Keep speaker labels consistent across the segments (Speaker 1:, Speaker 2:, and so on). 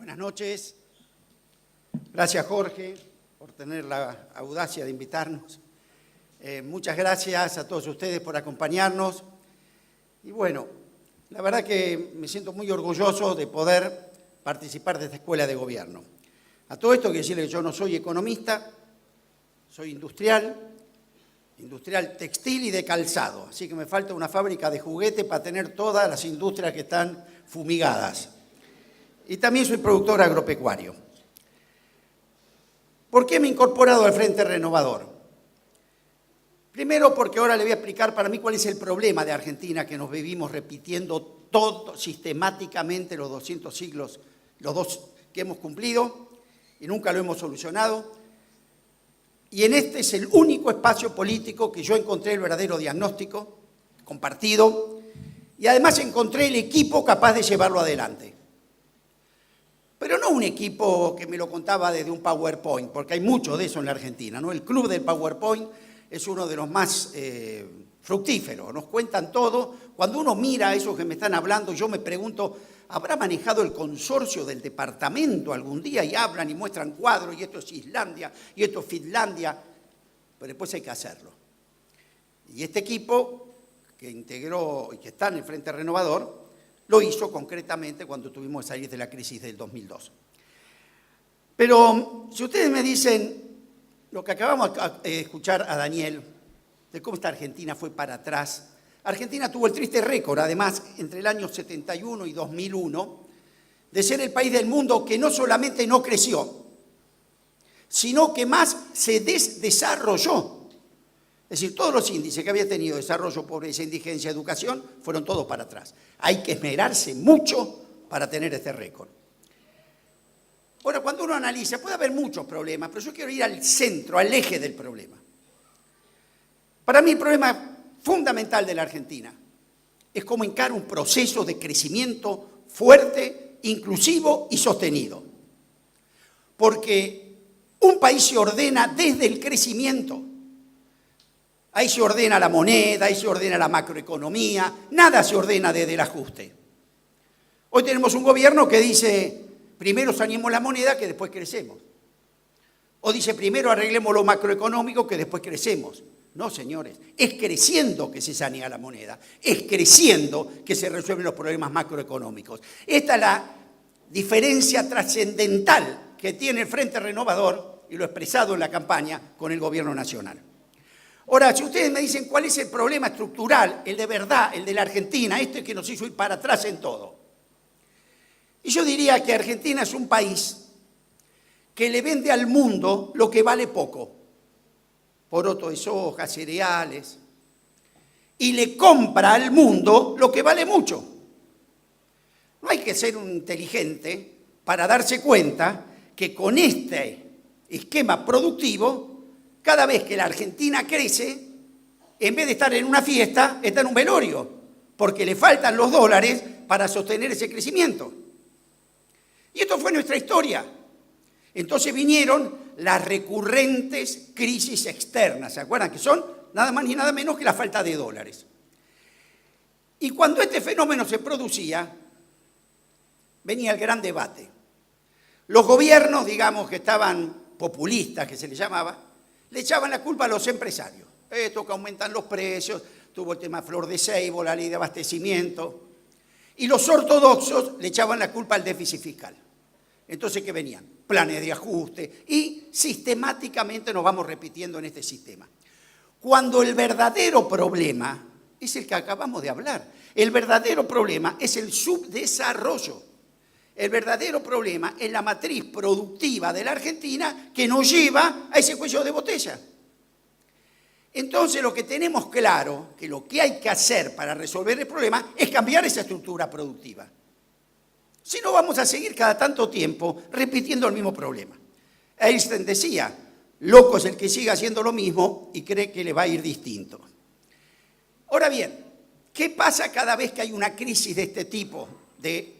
Speaker 1: Buenas noches. Gracias, Jorge, por tener la audacia de invitarnos. Muchas gracias a todos ustedes por acompañarnos. Y bueno, la verdad que me siento muy orgulloso de poder participar de esta escuela de gobierno. A todo esto quiero decirle que yo no soy economista, soy industrial textil y de calzado. Así que me falta una fábrica de juguetes para tener todas las industrias que están fumigadas. Y también soy productor agropecuario. ¿Por qué me he incorporado al Frente Renovador? Primero porque ahora le voy a explicar para mí cuál es el problema de Argentina que nos vivimos repitiendo todo sistemáticamente los 200 siglos, los dos que hemos cumplido y nunca lo hemos solucionado. Y en este es el único espacio político que yo encontré el verdadero diagnóstico compartido y además encontré el equipo capaz de llevarlo adelante. Pero no un equipo que me lo contaba desde un PowerPoint, porque hay mucho de eso en la Argentina, ¿no? El club del PowerPoint es uno de los más fructíferos, nos cuentan todo. Cuando uno mira a esos que me están hablando, yo me pregunto, ¿habrá manejado el consorcio del departamento algún día? Y hablan y muestran cuadros, y esto es Islandia, y esto es Finlandia, pero después hay que hacerlo. Y este equipo que integró y que está en el Frente Renovador, lo hizo concretamente cuando tuvimos que salir de la crisis del 2002. Pero si ustedes me dicen lo que acabamos de escuchar a Daniel, de cómo esta Argentina fue para atrás. Argentina tuvo el triste récord, además, entre el año 71 y 2001, de ser el país del mundo que no solamente no creció, sino que más se desarrolló. Es decir, todos los índices que había tenido, desarrollo, pobreza, indigencia, educación, fueron todos para atrás. Hay que esmerarse mucho para tener este récord. Bueno, cuando uno analiza, puede haber muchos problemas, pero yo quiero ir al centro, al eje del problema. Para mí el problema fundamental de la Argentina es cómo encara un proceso de crecimiento fuerte, inclusivo y sostenido. Porque un país se ordena desde el crecimiento. Ahí se ordena la moneda, ahí se ordena la macroeconomía, nada se ordena desde el ajuste. Hoy tenemos un gobierno que dice, primero saneemos la moneda que después crecemos. O dice, primero arreglemos lo macroeconómico que después crecemos. No, señores, es creciendo que se sanea la moneda, es creciendo que se resuelven los problemas macroeconómicos. Esta es la diferencia trascendental que tiene el Frente Renovador, y lo he expresado en la campaña, con el gobierno nacional. Ahora, si ustedes me dicen cuál es el problema estructural, el de verdad, el de la Argentina, este que nos hizo ir para atrás en todo. Y yo diría que Argentina es un país que le vende al mundo lo que vale poco. Poroto de soja, cereales, y le compra al mundo lo que vale mucho. No hay que ser un inteligente para darse cuenta que con este esquema productivo, cada vez que la Argentina crece, en vez de estar en una fiesta, está en un velorio, porque le faltan los dólares para sostener ese crecimiento. Y esto fue nuestra historia. Entonces vinieron las recurrentes crisis externas, ¿se acuerdan? Que son nada más ni nada menos que la falta de dólares. Y cuando este fenómeno se producía, venía el gran debate. Los gobiernos, digamos, que estaban populistas, que se les llamaba, le echaban la culpa a los empresarios. Esto que aumentan los precios, tuvo el tema Flor de Seibo, la ley de abastecimiento. Y los ortodoxos le echaban la culpa al déficit fiscal. Entonces, ¿qué venían? Planes de ajuste y sistemáticamente nos vamos repitiendo en este sistema. Cuando el verdadero problema es el que acabamos de hablar. El verdadero problema es el subdesarrollo. El verdadero problema es la matriz productiva de la Argentina que nos lleva a ese cuello de botella. Entonces, lo que tenemos claro, que lo que hay que hacer para resolver el problema es cambiar esa estructura productiva. Si no, vamos a seguir cada tanto tiempo repitiendo el mismo problema. Einstein decía, loco es el que siga haciendo lo mismo y cree que le va a ir distinto. Ahora bien, ¿qué pasa cada vez que hay una crisis de este tipo,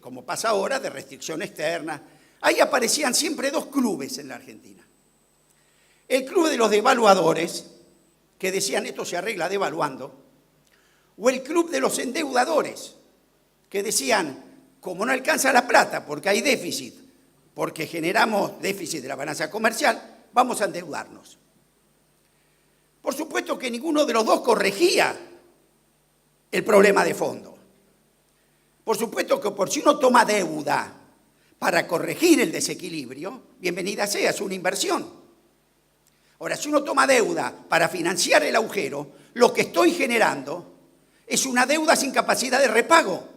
Speaker 1: como pasa ahora, de restricción externa? Ahí aparecían siempre dos clubes en la Argentina. El club de los devaluadores, que decían esto se arregla devaluando, o el club de los endeudadores, que decían, como no alcanza la plata porque hay déficit, porque generamos déficit de la balanza comercial, vamos a endeudarnos. Por supuesto que ninguno de los dos corregía el problema de fondo. Por supuesto que si uno toma deuda para corregir el desequilibrio, bienvenida sea, es una inversión. Ahora, si uno toma deuda para financiar el agujero, lo que estoy generando es una deuda sin capacidad de repago.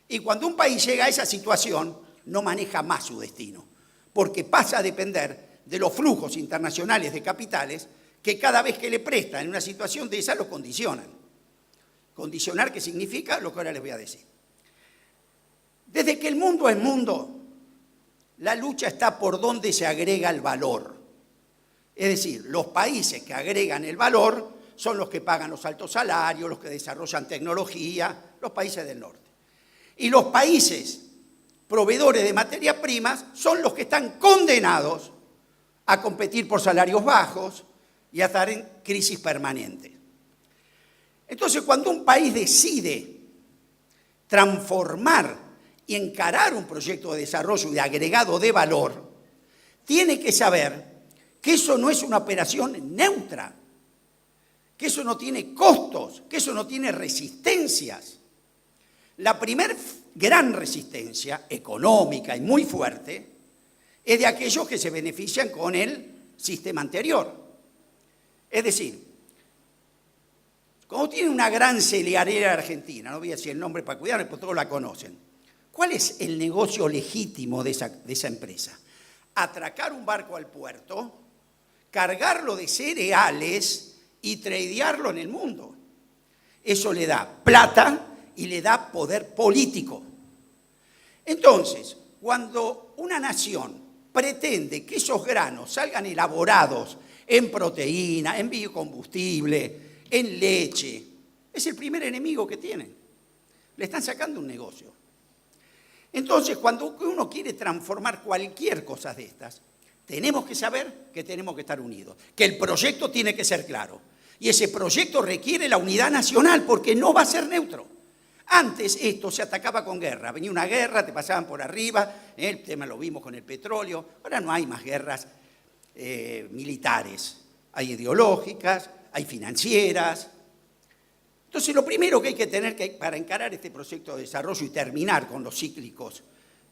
Speaker 1: Y cuando un país llega a esa situación, no maneja más su destino, porque pasa a depender de los flujos internacionales de capitales que cada vez que le prestan en una situación de esa lo condicionan. Condicionar, ¿qué significa? Lo que ahora les voy a decir. Desde que el mundo es mundo, la lucha está por dónde se agrega el valor. Es decir, los países que agregan el valor son los que pagan los altos salarios, los que desarrollan tecnología, los países del norte. Y los países proveedores de materias primas son los que están condenados a competir por salarios bajos y a estar en crisis permanente. Entonces, cuando un país decide transformar y encarar un proyecto de desarrollo y de agregado de valor, tiene que saber que eso no es una operación neutra, que eso no tiene costos, que eso no tiene resistencias. La primer gran resistencia económica y muy fuerte es de aquellos que se benefician con el sistema anterior. Es decir, como tiene una gran cerealera argentina, no voy a decir el nombre para cuidarme, porque todos la conocen, ¿cuál es el negocio legítimo de esa empresa? Atracar un barco al puerto, cargarlo de cereales y tradearlo en el mundo. Eso le da plata y le da poder político. Entonces, cuando una nación pretende que esos granos salgan elaborados en proteína, en biocombustible, en leche, es el primer enemigo que tienen. Le están sacando un negocio. Entonces, cuando uno quiere transformar cualquier cosa de estas, tenemos que saber que tenemos que estar unidos, que el proyecto tiene que ser claro. Y ese proyecto requiere la unidad nacional porque no va a ser neutro. Antes esto se atacaba con guerra. Venía una guerra, te pasaban por arriba, el tema lo vimos con el petróleo. Ahora no hay más guerras militares. Hay ideológicas, hay financieras. Entonces lo primero que hay que tener para encarar este proyecto de desarrollo y terminar con los cíclicos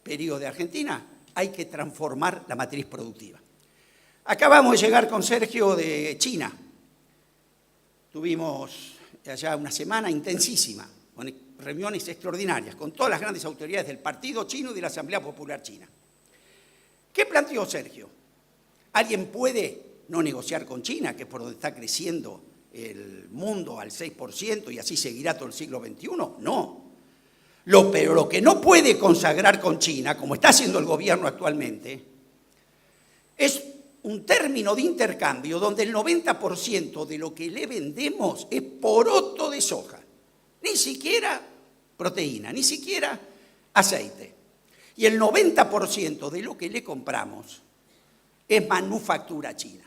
Speaker 1: periodos de Argentina, hay que transformar la matriz productiva. Acabamos de llegar con Sergio de China. Tuvimos allá una semana intensísima, con reuniones extraordinarias, con todas las grandes autoridades del Partido Chino y de la Asamblea Popular China. ¿Qué planteó Sergio? ¿Alguien puede no negociar con China, que es por donde está creciendo el mundo al 6% y así seguirá todo el siglo XXI? No. Pero lo que no puede consagrar con China, como está haciendo el gobierno actualmente, es un término de intercambio donde el 90% de lo que le vendemos es poroto de soja. Ni siquiera proteína, ni siquiera aceite. Y el 90% de lo que le compramos es manufactura china.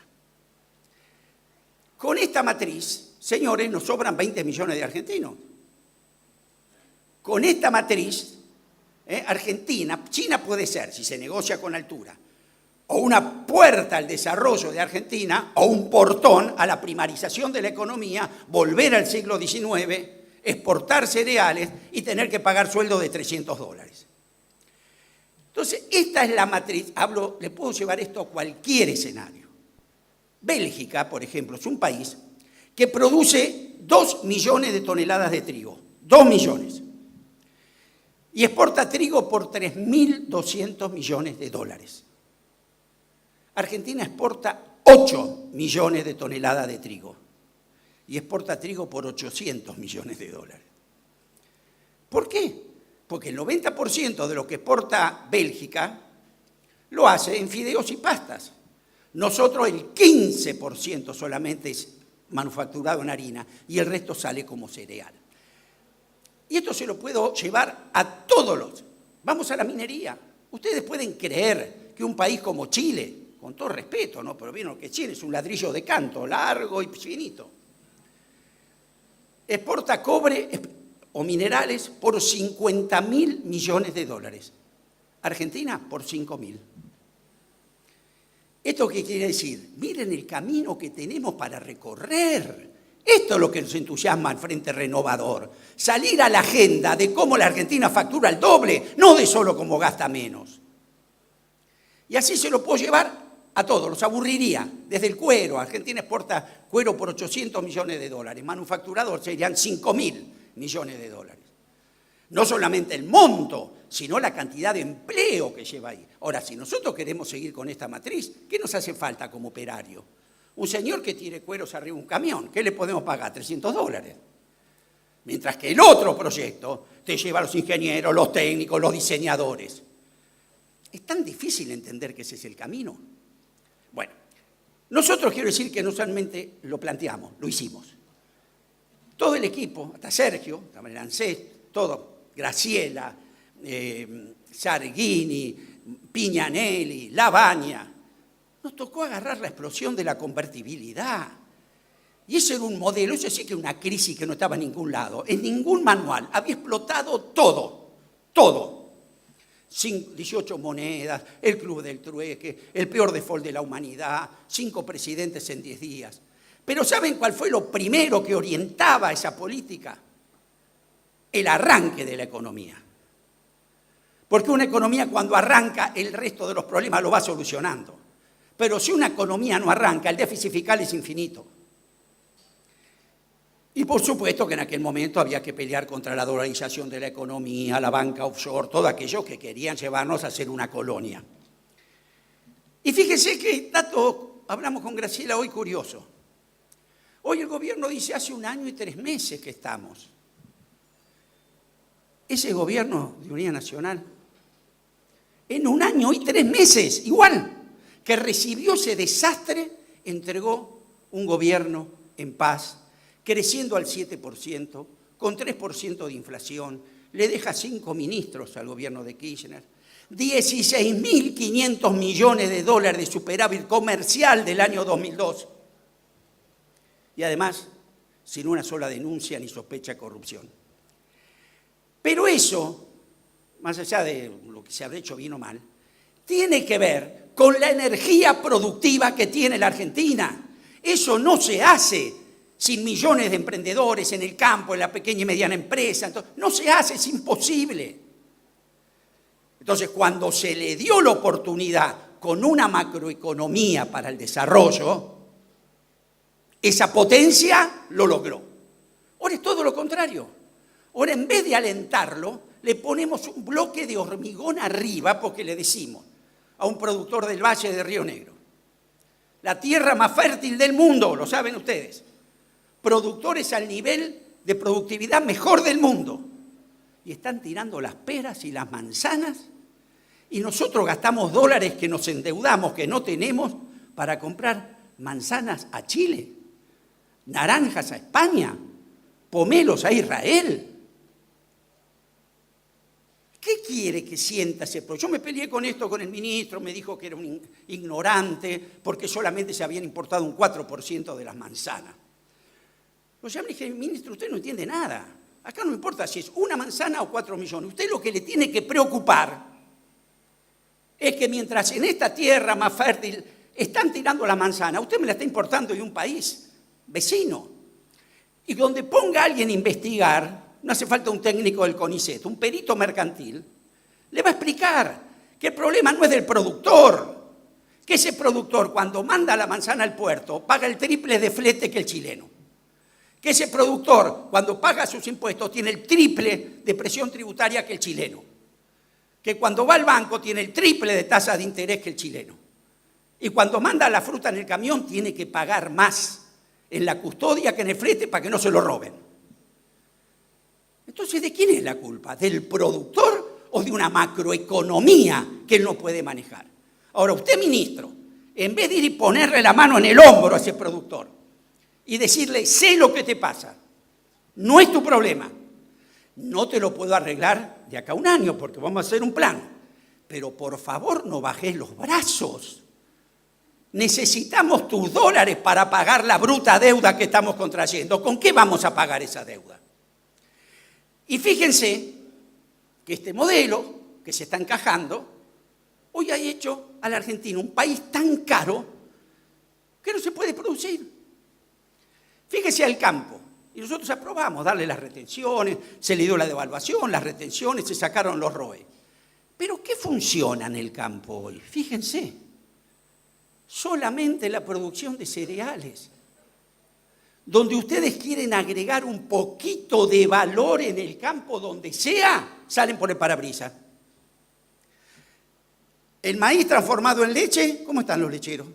Speaker 1: Con esta matriz, señores, nos sobran 20 millones de argentinos. Con esta matriz, Argentina, China puede ser, si se negocia con altura, o una puerta al desarrollo de Argentina, o un portón a la primarización de la economía, volver al siglo XIX, exportar cereales y tener que pagar sueldo de $300. Entonces, esta es la matriz. Le puedo llevar esto a cualquier escenario. Bélgica, por ejemplo, es un país que produce 2 millones de toneladas de trigo. 2 millones. Y exporta trigo por $3.200 millones. Argentina exporta 8 millones de toneladas de trigo y exporta trigo por $800 millones. ¿Por qué? Porque el 90% de lo que exporta Bélgica lo hace en fideos y pastas. Nosotros el 15% solamente es manufacturado en harina y el resto sale como cereal. Y esto se lo puedo llevar a todos los. Vamos a la minería. Ustedes pueden creer que un país como Chile, con todo respeto, ¿no? Pero vieron que Chile es un ladrillo de canto, largo y finito, exporta cobre o minerales por $50.000 millones. Argentina por 5.000. ¿Esto qué quiere decir? Miren el camino que tenemos para recorrer. Esto es lo que nos entusiasma al Frente Renovador. Salir a la agenda de cómo la Argentina factura el doble, no de solo cómo gasta menos. Y así se lo puedo llevar a todos, los aburriría. Desde el cuero, Argentina exporta cuero por 800 millones de dólares. Manufacturador serían 5.000 millones de dólares. No solamente el monto, sino la cantidad de empleo que lleva ahí. Ahora, si nosotros queremos seguir con esta matriz, ¿qué nos hace falta como operario? Un señor que tire cueros arriba de un camión, ¿qué le podemos pagar? $300. Mientras que el otro proyecto te lleva a los ingenieros, los técnicos, los diseñadores. Es tan difícil entender que ese es el camino. Bueno, nosotros quiero decir que no solamente lo planteamos, lo hicimos. Todo el equipo, hasta Sergio, también Lancés, todo, Graciela, Sargini, Piñanelli, Lavagna. Nos tocó agarrar la explosión de la convertibilidad. Y ese era un modelo, eso sí que una crisis que no estaba en ningún lado, en ningún manual. Había explotado todo, todo. 18 monedas, el club del trueque, el peor default de la humanidad, 5 presidentes en 10 días. Pero ¿saben cuál fue lo primero que orientaba esa política? El arranque de la economía. Porque una economía cuando arranca, el resto de los problemas lo va solucionando. Pero si una economía no arranca, el déficit fiscal es infinito. Y por supuesto que en aquel momento había que pelear contra la dolarización de la economía, la banca offshore, todo aquello que querían llevarnos a ser una colonia. Y fíjense que dato, hablamos con Graciela hoy curioso. Hoy el gobierno dice hace 1 año y 3 meses que estamos. Ese gobierno de Unidad Nacional, en 1 año y 3 meses, igual, que recibió ese desastre, entregó un gobierno en paz, creciendo al 7%, con 3% de inflación, le deja 5 ministros al gobierno de Kirchner, 16.500 millones de dólares de superávit comercial del año 2002. Y además, sin una sola denuncia ni sospecha de corrupción. Pero eso, más allá de lo que se habrá hecho bien o mal, tiene que ver con la energía productiva que tiene la Argentina. Eso no se hace sin millones de emprendedores en el campo, en la pequeña y mediana empresa. Entonces, no se hace, es imposible. Entonces, cuando se le dio la oportunidad con una macroeconomía para el desarrollo, esa potencia lo logró. Ahora es todo lo contrario. Ahora, en vez de alentarlo, le ponemos un bloque de hormigón arriba porque le decimos a un productor del Valle de Río Negro, la tierra más fértil del mundo, lo saben ustedes, productores al nivel de productividad mejor del mundo, y están tirando las peras y las manzanas, y nosotros gastamos dólares que nos endeudamos, que no tenemos, para comprar manzanas a Chile, naranjas a España, pomelos a Israel. ¿Qué quiere que sienta ese pueblo? Yo me peleé con esto con el ministro, me dijo que era un ignorante porque solamente se habían importado un 4% de las manzanas. Pues ya me dije, ministro, usted no entiende nada. Acá no importa si es 1 manzana o 4 millones. Usted lo que le tiene que preocupar es que mientras en esta tierra más fértil están tirando la manzana, usted me la está importando de un país vecino. Y donde ponga a alguien a investigar, no hace falta un técnico del CONICET, un perito mercantil, le va a explicar que el problema no es del productor, que ese productor cuando manda la manzana al puerto paga el triple de flete que el chileno, que ese productor cuando paga sus impuestos tiene el triple de presión tributaria que el chileno, que cuando va al banco tiene el triple de tasa de interés que el chileno, y cuando manda la fruta en el camión tiene que pagar más en la custodia que en el flete para que no se lo roben. Entonces, ¿de quién es la culpa? ¿Del productor o de una macroeconomía que él no puede manejar? Ahora, usted, ministro, en vez de ir y ponerle la mano en el hombro a ese productor y decirle, sé lo que te pasa, no es tu problema, no te lo puedo arreglar de acá a 1 año porque vamos a hacer un plan, pero por favor no bajes los brazos. Necesitamos tus dólares para pagar la bruta deuda que estamos contrayendo. ¿Con qué vamos a pagar esa deuda? Y fíjense que este modelo que se está encajando, hoy ha hecho a la Argentina un país tan caro que no se puede producir. Fíjese al campo. Y nosotros aprobamos darle las retenciones, se le dio la devaluación, las retenciones, se sacaron los ROE. Pero ¿qué funciona en el campo hoy? Fíjense, solamente la producción de cereales, donde ustedes quieren agregar un poquito de valor en el campo donde sea, salen por el parabrisas. El maíz transformado en leche, ¿cómo están los lecheros?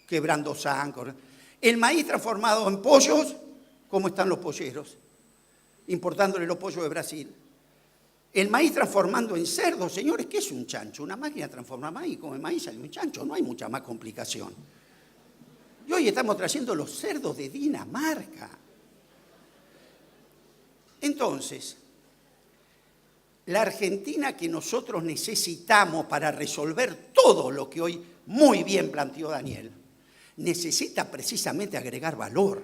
Speaker 1: Quebrando zancos. El maíz transformado en pollos, ¿cómo están los polleros? Importándole los pollos de Brasil. El maíz transformando en cerdo, señores, ¿qué es un chancho? Una máquina transforma maíz, come maíz sale un chancho, no hay mucha más complicación. Y hoy estamos trayendo los cerdos de Dinamarca. Entonces, la Argentina que nosotros necesitamos para resolver todo lo que hoy muy bien planteó Daniel, necesita precisamente agregar valor,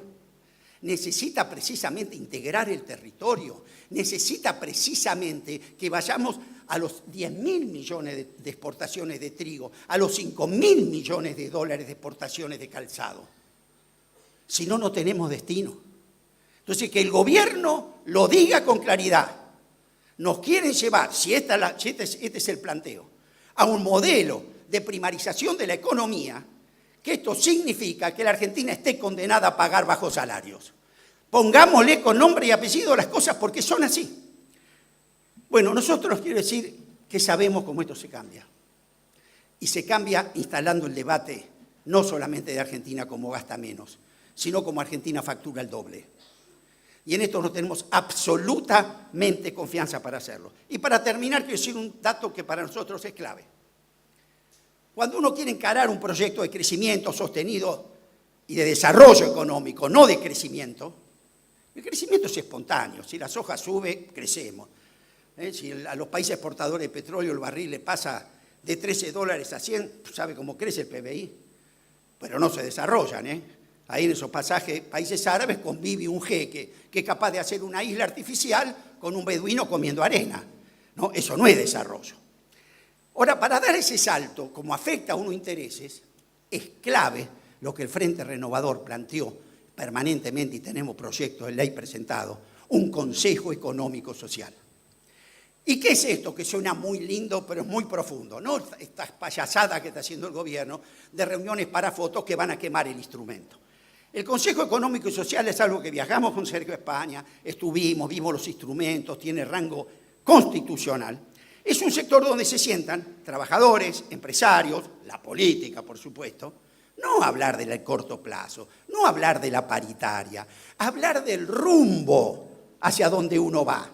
Speaker 1: necesita precisamente integrar el territorio, necesita precisamente que vayamos a los 10.000 millones de exportaciones de trigo, a los 5.000 millones de dólares de exportaciones de calzado. Si no, no tenemos destino. Entonces, que el gobierno lo diga con claridad. Nos quieren llevar, si este es el planteo, a un modelo de primarización de la economía, que esto significa que la Argentina esté condenada a pagar bajos salarios. Pongámosle con nombre y apellido las cosas porque son así. Bueno, nosotros quiero decir que sabemos cómo esto se cambia. Y se cambia instalando el debate no solamente de Argentina como gasta menos, sino como Argentina factura el doble. Y en esto no tenemos absolutamente confianza para hacerlo. Y para terminar, quiero decir un dato que para nosotros es clave. Cuando uno quiere encarar un proyecto de crecimiento sostenido y de desarrollo económico, no de crecimiento, el crecimiento es espontáneo. Si la soja sube, crecemos. Si a los países exportadores de petróleo el barril le pasa de $13 a 100, ¿sabe cómo crece el PBI? Pero no se desarrollan, Ahí en esos países árabes convive un jeque que es capaz de hacer una isla artificial con un beduino comiendo arena. ¿No? Eso no es desarrollo. Ahora, para dar ese salto, como afecta a unos intereses, es clave lo que el Frente Renovador planteó permanentemente, y tenemos proyectos de ley presentados, un Consejo Económico Social. ¿Y qué es esto? Que suena muy lindo, pero es muy profundo, ¿no? Estas payasadas que está haciendo el gobierno de reuniones para fotos que van a quemar el instrumento. El Consejo Económico y Social es algo que viajamos con Sergio a España, estuvimos, vimos los instrumentos, tiene rango constitucional. Es un sector donde se sientan trabajadores, empresarios, la política, por supuesto, no hablar del corto plazo, no hablar de la paritaria, hablar del rumbo hacia donde uno va.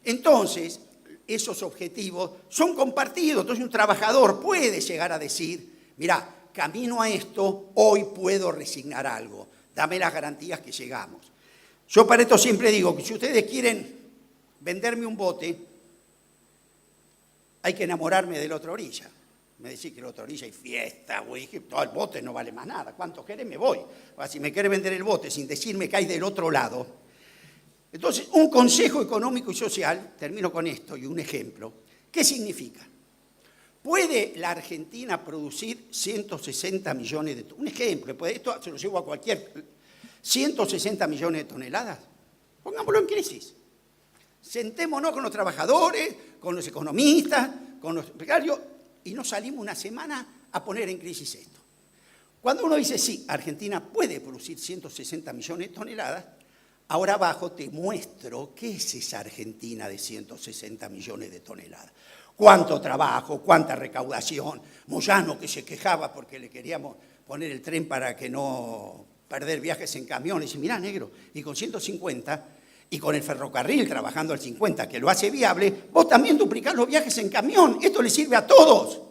Speaker 1: Entonces, esos objetivos son compartidos. Entonces, un trabajador puede llegar a decir, mirá, camino a esto, hoy puedo resignar algo, dame las garantías que llegamos. Yo para esto siempre digo que si ustedes quieren venderme un bote, hay que enamorarme de la otra orilla. Me decís que la otra orilla hay fiesta, güey, que todo el bote no vale más nada. ¿Cuánto querés? Me voy. Ahora, si me querés vender el bote sin decirme que hay del otro lado. Entonces, un Consejo Económico y Social, termino con esto y un ejemplo. ¿Qué significa? ¿Puede la Argentina producir 160 millones de toneladas? Un ejemplo, esto se lo llevo a cualquier... 160 millones de toneladas. Pongámoslo en crisis. Sentémonos con los trabajadores, con los economistas, con los empresarios, y no salimos una semana a poner en crisis esto. Cuando uno dice, sí, Argentina puede producir 160 millones de toneladas, ahora abajo te muestro qué es esa Argentina de 160 millones de toneladas. Cuánto trabajo, cuánta recaudación. Moyano que se quejaba porque le queríamos poner el tren para que no perder viajes en camión. Y dice, mirá, negro, y con 150 y con el ferrocarril trabajando al 50, que lo hace viable, vos también duplicás los viajes en camión. Esto le sirve a todos.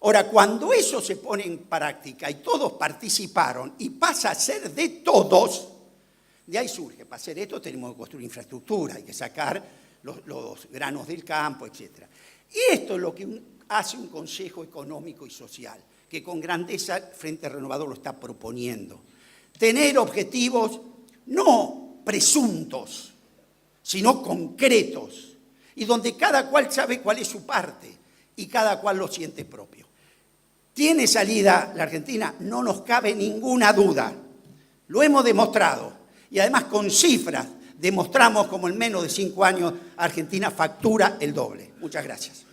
Speaker 1: Ahora, cuando eso se pone en práctica y todos participaron y pasa a ser de todos, de ahí surge, para hacer esto tenemos que construir infraestructura, hay que sacar los granos del campo, etc. Y esto es lo que hace un Consejo Económico y Social, que con grandeza el Frente Renovador lo está proponiendo. Tener objetivos no presuntos, sino concretos. y donde cada cual sabe cuál es su parte y cada cual lo siente propio. ¿Tiene salida la Argentina? No nos cabe ninguna duda. Lo hemos demostrado y además con cifras demostramos como en menos de 5 años Argentina factura el doble. Muchas gracias.